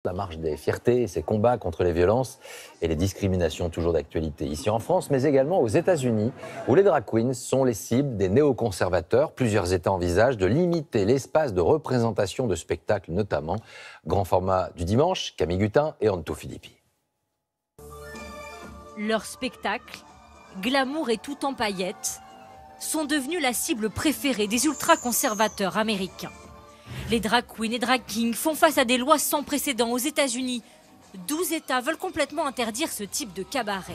La marche des fiertés et ses combats contre les violences et les discriminations toujours d'actualité ici en France, mais également aux États-Unis, où les drag queens sont les cibles des néoconservateurs. Plusieurs États envisagent de limiter l'espace de représentation de spectacles, notamment. Grand format du dimanche, Camille Gutin et Anto Filippi. Leurs spectacles, glamour et tout en paillettes, sont devenus la cible préférée des ultra-conservateurs américains. Les drag queens et drag kings font face à des lois sans précédent aux États-Unis. 12 États veulent complètement interdire ce type de cabaret.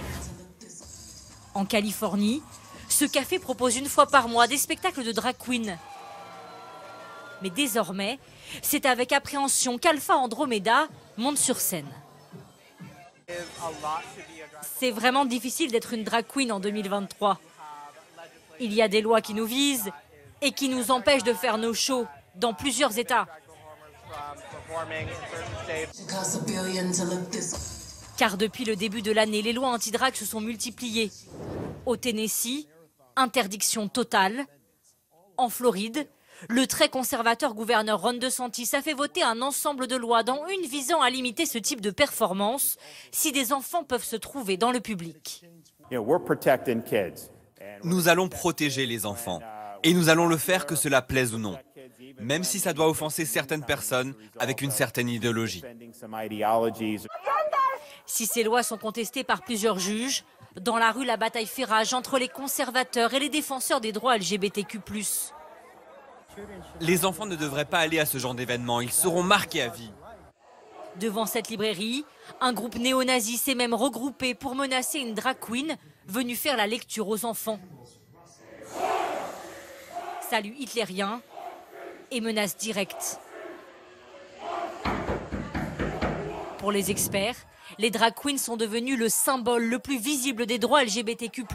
En Californie, ce café propose une fois par mois des spectacles de drag queens. Mais désormais, c'est avec appréhension qu'Alpha Andromeda monte sur scène. C'est vraiment difficile d'être une drag queen en 2023. Il y a des lois qui nous visent et qui nous empêchent de faire nos shows dans plusieurs États. Car depuis le début de l'année, les lois anti-drague se sont multipliées. Au Tennessee, interdiction totale. En Floride, le très conservateur gouverneur Ron DeSantis a fait voter un ensemble de lois, dont une visant à limiter ce type de performance si des enfants peuvent se trouver dans le public. Nous allons protéger les enfants. Et nous allons le faire que cela plaise ou non. Même si ça doit offenser certaines personnes avec une certaine idéologie. Si ces lois sont contestées par plusieurs juges, dans la rue, la bataille fait rage entre les conservateurs et les défenseurs des droits LGBTQ+. Les enfants ne devraient pas aller à ce genre d'événement, ils seront marqués à vie. Devant cette librairie, un groupe néo-nazi s'est même regroupé pour menacer une drag queen venue faire la lecture aux enfants. Salut hitlérien et menace directe. Pour les experts, les drag queens sont devenues le symbole le plus visible des droits LGBTQ+.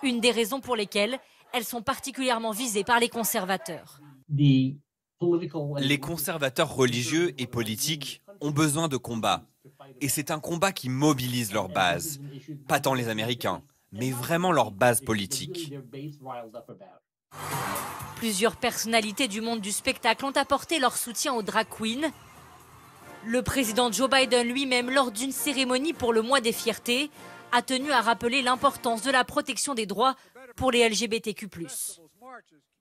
Une des raisons pour lesquelles elles sont particulièrement visées par les conservateurs. Les conservateurs religieux et politiques ont besoin de combat. Et c'est un combat qui mobilise leur base. Pas tant les Américains, mais vraiment leur base politique. Plusieurs personnalités du monde du spectacle ont apporté leur soutien aux drag queens. Le président Joe Biden lui-même, lors d'une cérémonie pour le mois des fiertés, a tenu à rappeler l'importance de la protection des droits pour les LGBTQ+.